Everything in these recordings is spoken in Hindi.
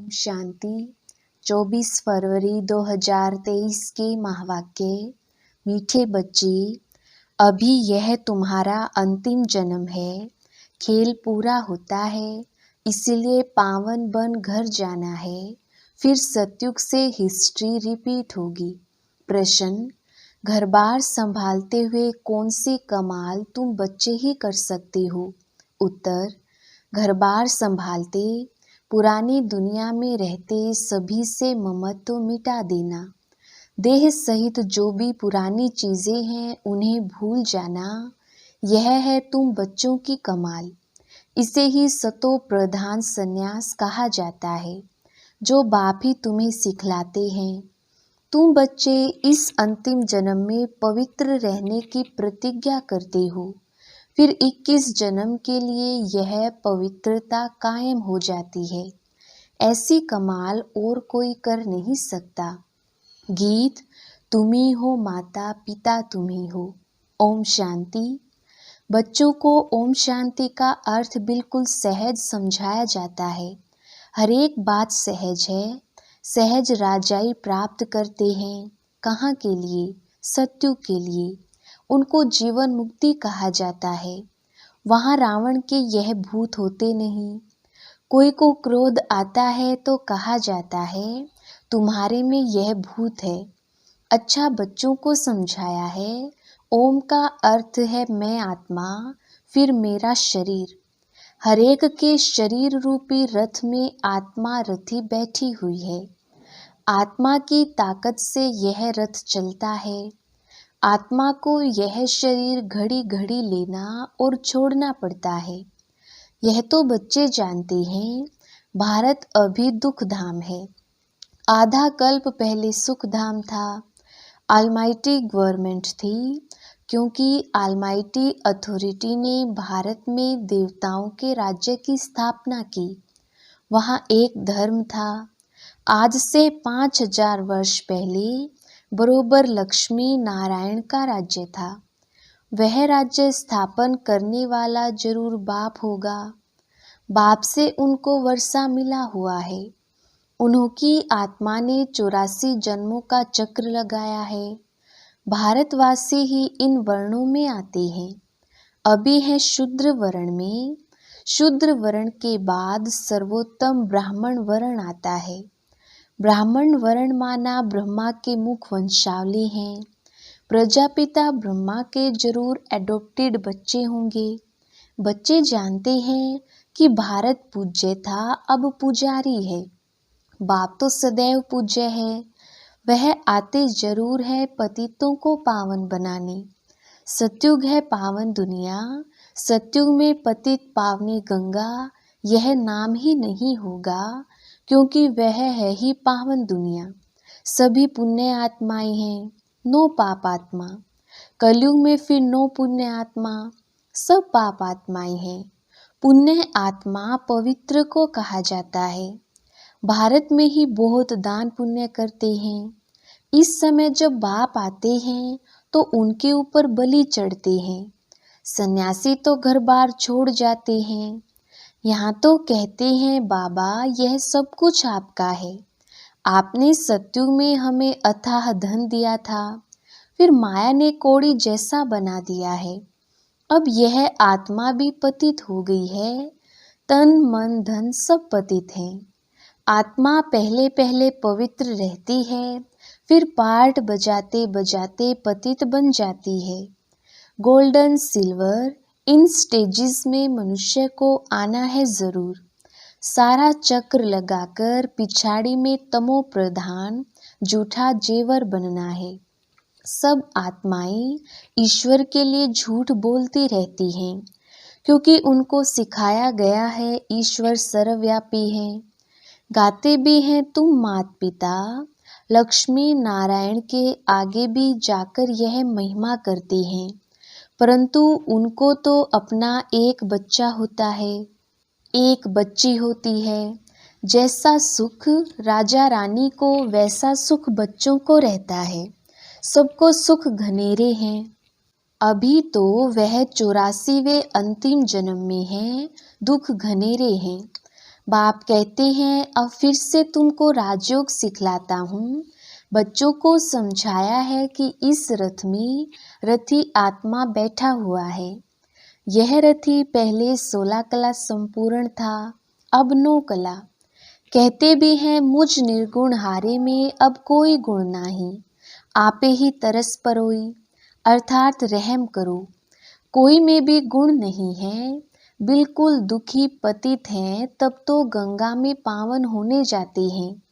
शांति। 24 फरवरी 2023 के महावाक्य। मीठे बच्चे, अभी यह तुम्हारा अंतिम जन्म है। खेल पूरा होता है, इसलिए पावन बन घर जाना है। फिर सतयुग से हिस्ट्री रिपीट होगी। प्रश्न, घर बार संभालते हुए कौन सी कमाल तुम बच्चे ही कर सकते हो? उत्तर, घर बार संभालते, पुरानी दुनिया में रहते सभी से ममत्व मिटा देना। देह सहित जो भी पुरानी चीजें हैं उन्हें भूल जाना, यह है तुम बच्चों की कमाल। इसे ही सतो प्रधान संन्यास कहा जाता है, जो बाप ही तुम्हें सिखलाते हैं। तुम बच्चे इस अंतिम जन्म में पवित्र रहने की प्रतिज्ञा करते हो, फिर 21 जन्म के लिए यह पवित्रता कायम हो जाती है। ऐसी कमाल और कोई कर नहीं सकता। गीत, तुम्ही हो माता पिता तुम्ही हो। ओम शांति। बच्चों को ओम शांति का अर्थ बिल्कुल सहज समझाया जाता है। हर एक बात सहज है। सहज राजाई प्राप्त करते हैं। कहाँ के लिए? सत्युग के लिए। उनको जीवन मुक्ति कहा जाता है। वहाँ रावण के यह भूत होते नहीं। कोई को क्रोध आता है तो कहा जाता है, तुम्हारे में यह भूत है। अच्छा, बच्चों को समझाया है। ओम का अर्थ है मैं आत्मा, फिर मेरा शरीर। हरेक के शरीर रूपी रथ में आत्मा रथी बैठी हुई है। आत्मा की ताकत से यह रथ चलता है। आत्मा को यह शरीर घड़ी घड़ी लेना और छोड़ना पड़ता है। यह तो बच्चे जानते हैं। भारत अभी दुख धाम है। आधा कल्प पहले सुख धाम था। ऑलमाइटी गवर्नमेंट थी, क्योंकि ऑलमाइटी अथॉरिटी ने भारत में देवताओं के राज्य की स्थापना की। वहाँ एक धर्म था। आज से 5000 वर्ष पहले बरोबर लक्ष्मी नारायण का राज्य था। वह राज्य स्थापन करने वाला जरूर बाप होगा। बाप से उनको वर्षा मिला हुआ है। उन्होंकी आत्मा ने 84 जन्मों का चक्र लगाया है। भारतवासी ही इन वर्णों में आते हैं। अभी है शूद्र वर्ण में। शूद्र वर्ण के बाद सर्वोत्तम ब्राह्मण वर्ण आता है। ब्राह्मण वर्ण माना ब्रह्मा के मुख वंशावली हैं। प्रजापिता ब्रह्मा के जरूर एडॉप्टेड बच्चे होंगे। बच्चे जानते हैं कि भारत पूज्य था, अब पुजारी है। बाप तो सदैव पूज्य है। वह आते जरूर है पतितों को पावन बनाने। सतयुग है पावन दुनिया। सतयुग में पतित पावनी गंगा, यह नाम ही नहीं होगा, क्योंकि वह है ही पावन दुनिया। सभी पुण्य आत्माएं हैं, नो पाप आत्मा। कलयुग में फिर नो पुण्य आत्मा, सब पाप आत्माएं हैं। पुण्य आत्मा पवित्र को कहा जाता है। भारत में ही बहुत दान पुण्य करते हैं। इस समय जब बाप आते हैं तो उनके ऊपर बलि चढ़ते हैं। सन्यासी तो घर बार छोड़ जाते हैं। यहाँ तो कहते हैं, बाबा यह सब कुछ आपका है। आपने सतयुग में हमें अथाह धन दिया था, फिर माया ने कौड़ी जैसा बना दिया है। अब यह आत्मा भी पतित हो गई है। तन मन धन सब पतित हैं। आत्मा पहले पहले पवित्र रहती है, फिर पाठ बजाते बजाते पतित बन जाती है। गोल्डन सिल्वर इन स्टेजेस में मनुष्य को आना है जरूर। सारा चक्र लगाकर पिछाड़ी में तमो प्रधान झूठा जेवर बनना है। सब आत्माएं ईश्वर के लिए झूठ बोलती रहती हैं, क्योंकि उनको सिखाया गया है ईश्वर सर्वव्यापी है। गाते भी हैं तुम मात पिता, लक्ष्मी नारायण के आगे भी जाकर यह महिमा करते हैं, परंतु उनको तो अपना एक बच्चा होता है, एक बच्ची होती है। जैसा सुख राजा रानी को वैसा सुख बच्चों को रहता है। सबको सुख घनेरे हैं। अभी तो वह 84वें अंतिम जन्म में है, दुख घनेरे हैं। बाप कहते हैं अब फिर से तुमको राजयोग सिखलाता हूँ। बच्चों को समझाया है कि इस रथ में रथी आत्मा बैठा हुआ है। यह रथी पहले 16 कला संपूर्ण था, अब 9 कला। कहते भी हैं मुझ निर्गुण हारे में अब कोई गुण नाही, आपे ही तरस परोई, अर्थात रहम करो। कोई में भी गुण नहीं है, बिल्कुल दुखी पतित हैं, तब तो गंगा में पावन होने जाते हैं,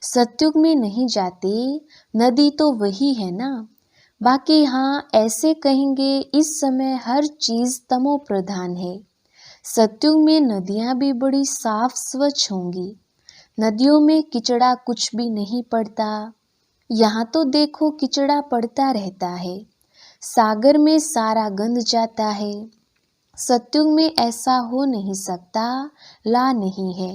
सतयुग में नहीं जाते। नदी तो वही है ना। बाकी हाँ, ऐसे कहेंगे इस समय हर चीज तमो प्रधान है। सतयुग में नदियाँ भी बड़ी साफ स्वच्छ होंगी। नदियों में किचड़ा कुछ भी नहीं पड़ता। यहाँ तो देखो किचड़ा पड़ता रहता है। सागर में सारा गंद जाता है। सतयुग में ऐसा हो नहीं सकता, ला नहीं है।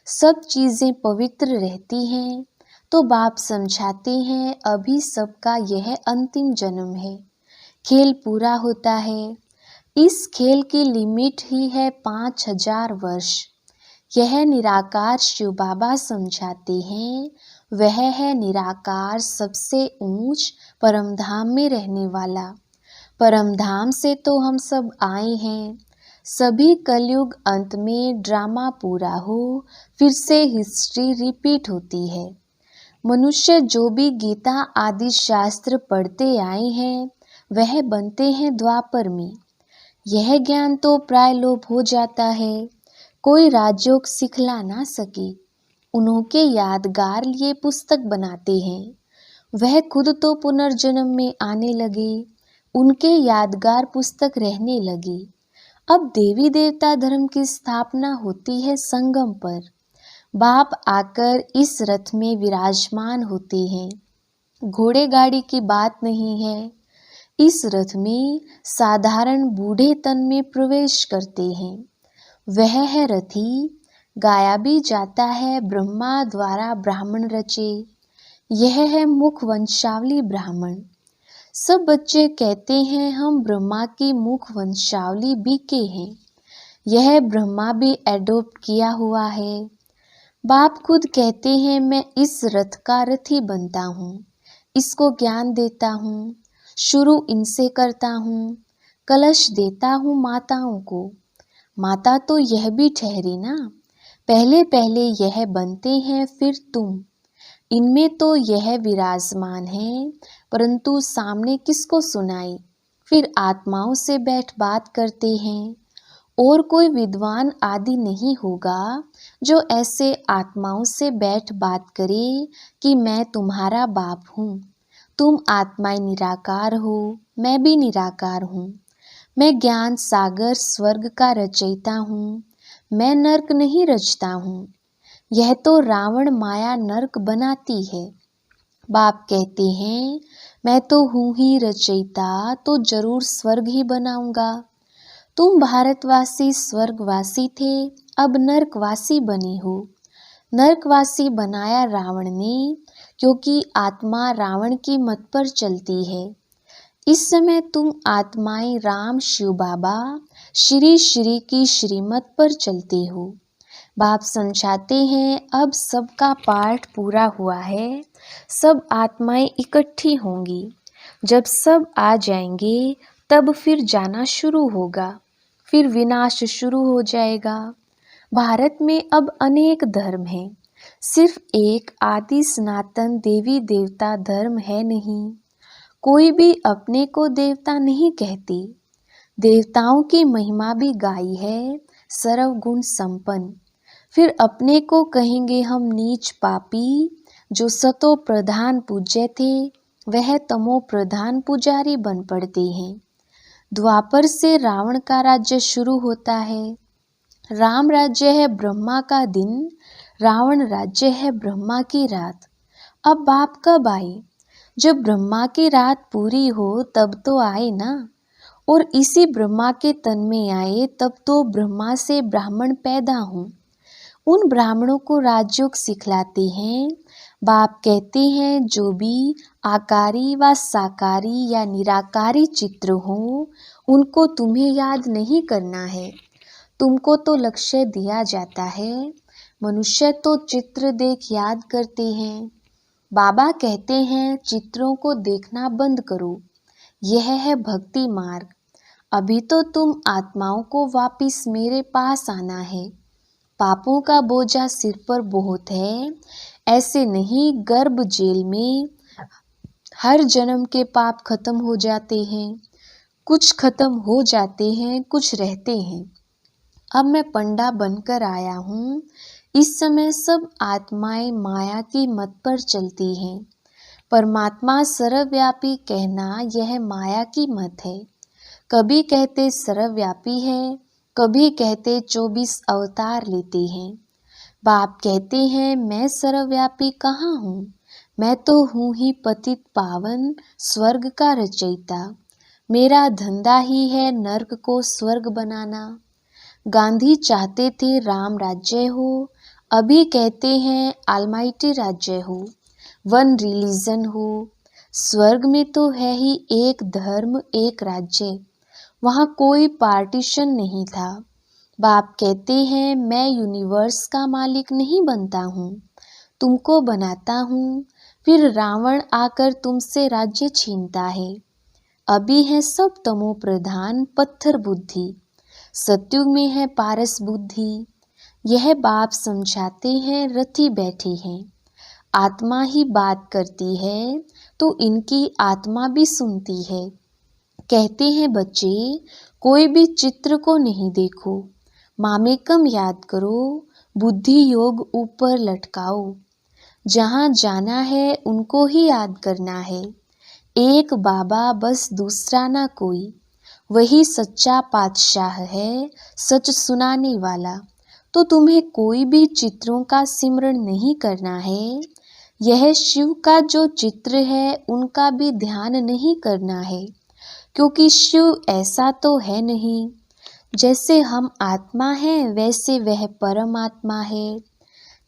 सब चीजें पवित्र रहती हैं। तो बाप समझाते हैं अभी सबका यह अंतिम जन्म है, खेल पूरा होता है। इस खेल की लिमिट ही है 5000 वर्ष। यह निराकार शिव बाबा समझाते हैं, वह है निराकार सबसे ऊंच परमधाम में रहने वाला। परमधाम से तो हम सब आए हैं। सभी कलयुग अंत में ड्रामा पूरा हो, फिर से हिस्ट्री रिपीट होती है। मनुष्य जो भी गीता आदि शास्त्र पढ़ते आए हैं, वह बनते हैं द्वापर में। यह ज्ञान तो प्राय लोप हो जाता है, कोई राजयोग सिखला ना सके। उन्होंने यादगार लिए पुस्तक बनाते हैं, वह खुद तो पुनर्जन्म में आने लगे, उनके यादगार पुस्तक रहने लगे। अब देवी देवता धर्म की स्थापना होती है संगम पर। बाप आकर इस रथ में विराजमान होते हैं। घोड़े गाड़ी की बात नहीं है। इस रथ में साधारण बूढ़े तन में प्रवेश करते हैं। वह है रथी। गाया भी जाता है ब्रह्मा द्वारा ब्राह्मण रचे। यह है मुख वंशावली ब्राह्मण। सब बच्चे कहते हैं हम ब्रह्मा की मुख वंशावली बीके हैं। यह ब्रह्मा भी एडोप्ट किया हुआ है। बाप खुद कहते हैं मैं इस रथ का रथी बनता हूँ, इसको ज्ञान देता हूँ, शुरू इनसे करता हूँ, कलश देता हूँ माताओं को। माता तो यह भी ठहरी ना, पहले पहले यह बनते हैं फिर तुम। इनमें तो यह विराजमान है, परंतु सामने किसको सुनाई। फिर आत्माओं से बैठ बात करते हैं। और कोई विद्वान आदि नहीं होगा जो ऐसे आत्माओं से बैठ बात करे कि मैं तुम्हारा बाप हूँ, तुम आत्माएं निराकार हो, मैं भी निराकार हूँ। मैं ज्ञान सागर स्वर्ग का रचयिता हूँ, मैं नरक नहीं रचता हूँ। यह तो रावण माया नरक बनाती है। बाप कहते हैं मैं तो हूँ ही रचयिता, तो जरूर स्वर्ग ही बनाऊंगा। तुम भारतवासी स्वर्गवासी थे, अब नरकवासी बने हो। नरकवासी बनाया रावण ने, क्योंकि आत्मा रावण की मत पर चलती है। इस समय तुम आत्माएं राम शिव बाबा श्री श्री की श्रीमत पर चलते हो। बाप समझाते हैं अब सबका पाठ पूरा हुआ है, सब आत्माएं इकट्ठी होंगी। जब सब आ जाएंगे तब फिर जाना शुरू होगा, फिर विनाश शुरू हो जाएगा। भारत में अब अनेक धर्म हैं, सिर्फ एक आदि सनातन देवी देवता धर्म है नहीं। कोई भी अपने को देवता नहीं कहती। देवताओं की महिमा भी गाई है, सर्वगुण संपन्न। फिर अपने को कहेंगे हम नीच पापी। जो सतो प्रधान पूज्य थे, वह तमो प्रधान पुजारी बन पड़ते हैं। द्वापर से रावण का राज्य शुरू होता है। राम राज्य है ब्रह्मा का दिन, रावण राज्य है ब्रह्मा की रात। अब बाप कब आए? जब ब्रह्मा की रात पूरी हो तब तो आए ना। और इसी ब्रह्मा के तन में आए तब तो ब्रह्मा से ब्राह्मण पैदा हों। उन ब्राह्मणों को राजयोग सिखलाते हैं। बाप कहते हैं जो भी आकारी व साकारी या निराकारी चित्र हो, उनको तुम्हें याद नहीं करना है। तुमको तो लक्ष्य दिया जाता है, मनुष्य तो चित्र देख याद करते हैं। बाबा कहते हैं चित्रों को देखना बंद करो, यह है भक्ति मार्ग। अभी तो तुम आत्माओं को वापिस मेरे पास आना है। पापों का बोझा सिर पर बहुत है, ऐसे नहीं गर्भ जेल में हर जन्म के पाप खत्म हो जाते हैं। कुछ खत्म हो जाते हैं, कुछ रहते हैं। अब मैं पंडा बनकर आया हूँ। इस समय सब आत्माएं माया की मत पर चलती हैं। परमात्मा सर्वव्यापी कहना यह माया की मत है। कभी कहते सर्वव्यापी है, कभी कहते 24 अवतार लेते हैं। बाप कहते हैं मैं सर्वव्यापी कहाँ हूँ, मैं तो हूँ ही पतित पावन स्वर्ग का रचयिता। मेरा धंधा ही है नर्क को स्वर्ग बनाना। गांधी चाहते थे राम राज्य हो, अभी कहते हैं ऑलमाइटी राज्य हो, वन रिलीजन हो। स्वर्ग में तो है ही एक धर्म एक राज्य, वहाँ कोई पार्टीशन नहीं था। बाप कहते हैं मैं यूनिवर्स का मालिक नहीं बनता हूँ, तुमको बनाता हूँ। फिर रावण आकर तुमसे राज्य छीनता है। अभी है सब तमो प्रधान पत्थर बुद्धि, सत्युग में है पारस बुद्धि। यह बाप समझाते हैं रथी बैठे हैं। आत्मा ही बात करती है तो इनकी आत्मा भी सुनती है। कहते हैं बच्चे कोई भी चित्र को नहीं देखो, मामेकम याद करो, बुद्धि योग ऊपर लटकाओ। जहाँ जाना है उनको ही याद करना है। एक बाबा बस दूसरा ना कोई, वही सच्चा पातशाह है, सच सुनाने वाला। तो तुम्हें कोई भी चित्रों का सिमरण नहीं करना है। यह शिव का जो चित्र है उनका भी ध्यान नहीं करना है, क्योंकि शिव ऐसा तो है नहीं। जैसे हम आत्मा हैं वैसे वह परमात्मा है।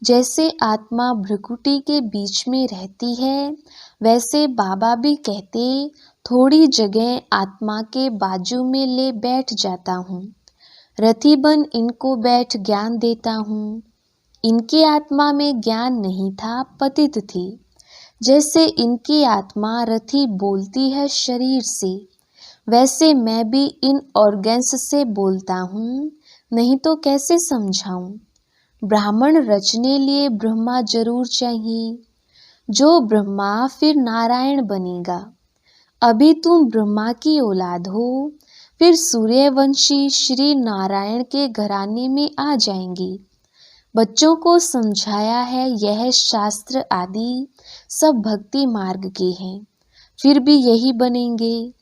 जैसे आत्मा भ्रुकुटी के बीच में रहती है, वैसे बाबा भी कहते थोड़ी जगह आत्मा के बाजू में ले बैठ जाता हूँ। रथी बन इनको बैठ ज्ञान देता हूँ। इनकी आत्मा में ज्ञान नहीं था, पतित थी। जैसे इनकी आत्मा रथी बोलती है शरीर से, वैसे मैं भी इन ऑर्गन्स से बोलता हूँ, नहीं तो कैसे समझाऊं। ब्राह्मण रचने लिए ब्रह्मा जरूर चाहिए। जो ब्रह्मा फिर नारायण बनेगा। अभी तुम ब्रह्मा की औलाद हो, फिर सूर्यवंशी श्री नारायण के घराने में आ जाएंगे। बच्चों को समझाया है यह शास्त्र आदि सब भक्ति मार्ग के हैं, फिर भी यही बनेंगे।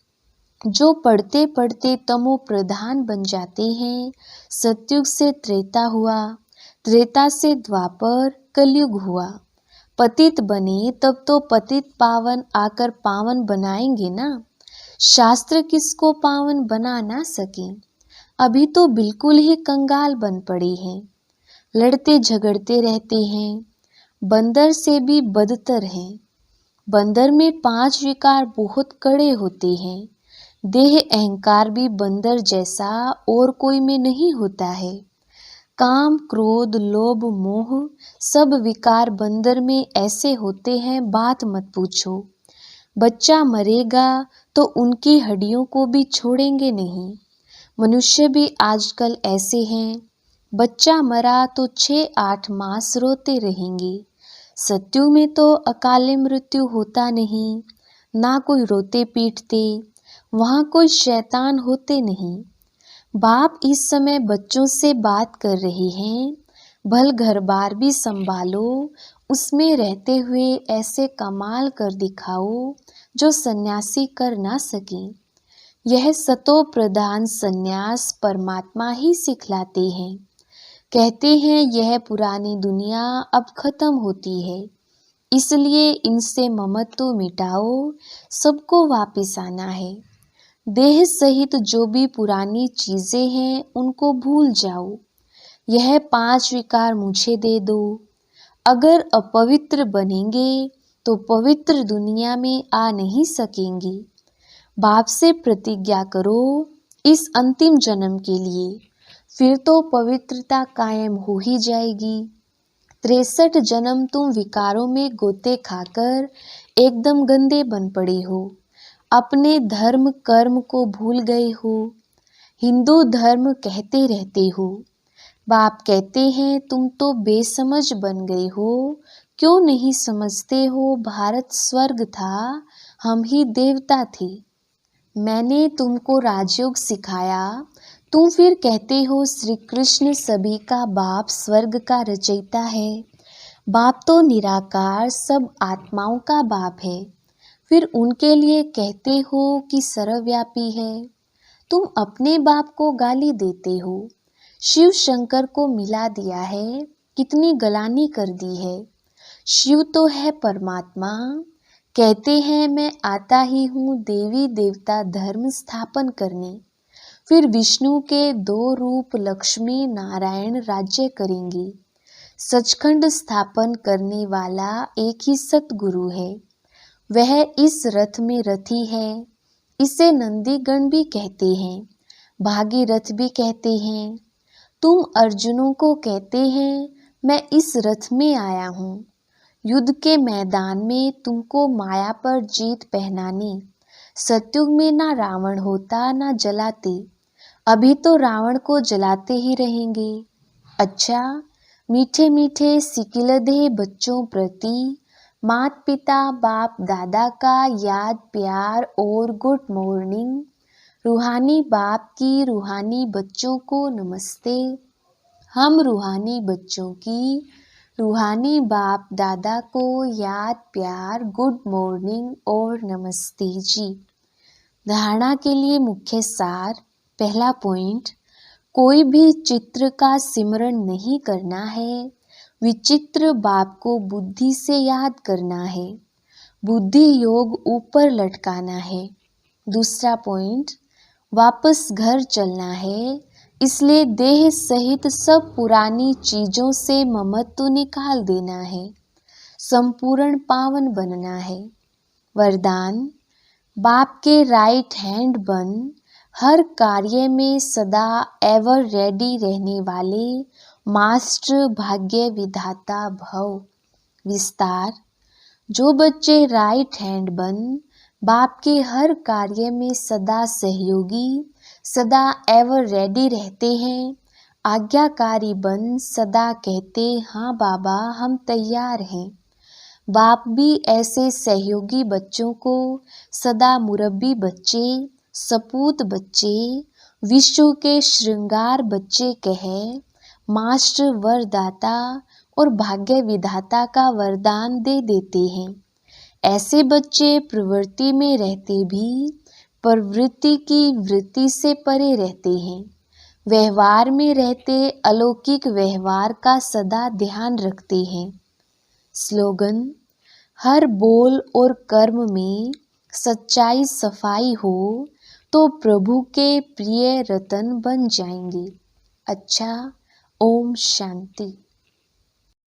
जो पढ़ते पढ़ते तमो प्रधान बन जाते हैं। सतयुग से त्रेता हुआ, त्रेता से द्वापर, कलयुग हुआ। पतित बने तब तो पतित पावन आकर पावन बनाएंगे ना। शास्त्र किसको पावन बना ना सके। अभी तो बिल्कुल ही कंगाल बन पड़े हैं, लड़ते झगड़ते रहते हैं। बंदर से भी बदतर हैं। बंदर में 5 विकार बहुत कड़े होते हैं। देह अहंकार भी बंदर जैसा और कोई में नहीं होता है। काम क्रोध लोभ मोह सब विकार बंदर में ऐसे होते हैं, बात मत पूछो। बच्चा मरेगा तो उनकी हड्डियों को भी छोड़ेंगे नहीं। मनुष्य भी आजकल ऐसे हैं। बच्चा मरा तो 6-8 मास रोते रहेंगे। सत्युग में तो अकाले मृत्यु होता नहीं, ना कोई रोते पीटते, वहाँ कोई शैतान होते नहीं। बाप इस समय बच्चों से बात कर रहे हैं। भल घर बार भी संभालो, उसमें रहते हुए ऐसे कमाल कर दिखाओ जो सन्यासी कर ना सके। यह सतो प्रधान सन्यास परमात्मा ही सिखलाते हैं। कहते हैं यह पुरानी दुनिया अब खत्म होती है, इसलिए इनसे ममत्व मिटाओ, सबको वापस आना है। देह सहित जो भी पुरानी चीजें हैं उनको भूल जाओ। यह 5 विकार मुझे दे दो। अगर अपवित्र बनेंगे तो पवित्र दुनिया में आ नहीं सकेंगे। बाप से प्रतिज्ञा करो इस अंतिम जन्म के लिए, फिर तो पवित्रता कायम हो ही जाएगी। 63 जन्म तुम विकारों में गोते खाकर एकदम गंदे बन पड़े हो, अपने धर्म कर्म को भूल गए हो, हिंदू धर्म कहते रहते हो। बाप कहते हैं तुम तो बेसमझ बन गए हो, क्यों नहीं समझते हो भारत स्वर्ग था, हम ही देवता थे। मैंने तुमको राजयोग सिखाया, तुम फिर कहते हो श्री कृष्ण सभी का बाप स्वर्ग का रचयिता है। बाप तो निराकार सब आत्माओं का बाप है, फिर उनके लिए कहते हो कि सर्वव्यापी है। तुम अपने बाप को गाली देते हो, शिव शंकर को मिला दिया है, कितनी गलानी कर दी है। शिव तो है परमात्मा, कहते हैं मैं आता ही हूँ देवी देवता धर्म स्थापन करने। फिर विष्णु के 2 रूप लक्ष्मी नारायण राज्य करेंगे। सचखंड स्थापन करने वाला एक ही सतगुरु है, वह इस रथ में रथी है। इसे नंदीगण भी कहते हैं, भागीरथ भी कहते हैं। तुम अर्जुनों को कहते हैं मैं इस रथ में आया हूँ, युद्ध के मैदान में तुमको माया पर जीत पहनानी। सतयुग में ना रावण होता ना जलाते, अभी तो रावण को जलाते ही रहेंगे। अच्छा, मीठे मीठे सिकिलधे बच्चों प्रति मात पिता बाप दादा का याद प्यार और गुड मॉर्निंग। रूहानी बाप की रूहानी बच्चों को नमस्ते। हम रूहानी बच्चों की रूहानी बाप दादा को याद प्यार गुड मॉर्निंग और नमस्ते जी। धारणा के लिए मुख्य सार। पहला पॉइंट, कोई भी चित्र का सिमरण नहीं करना है, विचित्र बाप को बुद्धि से याद करना है, बुद्धि योग ऊपर लटकाना है। दूसरा पॉइंट, वापस घर चलना है, इसलिए देह सहित सब पुरानी चीजों से ममत्व निकाल देना है, संपूर्ण पावन बनना है। वरदान, बाप के राइट हैंड बन, हर कार्य में सदा एवर रेडी रहने वाले मास्टर भाग्य विधाता भव। विस्तार, जो बच्चे राइट हैंड बन, बाप के हर कार्य में सदा सहयोगी, सदा एवर रेडी रहते हैं, आज्ञाकारी बन सदा कहते हाँ बाबा हम तैयार हैं। बाप भी ऐसे सहयोगी बच्चों को सदा मुरब्बी बच्चे, सपूत बच्चे, विश्व के श्रृंगार बच्चे कहे, मास्टर वरदाता और भाग्य विधाता का वरदान दे देते हैं। ऐसे बच्चे प्रवृत्ति में रहते भी प्रवृत्ति की वृत्ति से परे रहते हैं, व्यवहार में रहते अलौकिक व्यवहार का सदा ध्यान रखते हैं। स्लोगन, हर बोल और कर्म में सच्चाई सफाई हो तो प्रभु के प्रिय रतन बन जाएंगे। अच्छा, ओम शांति।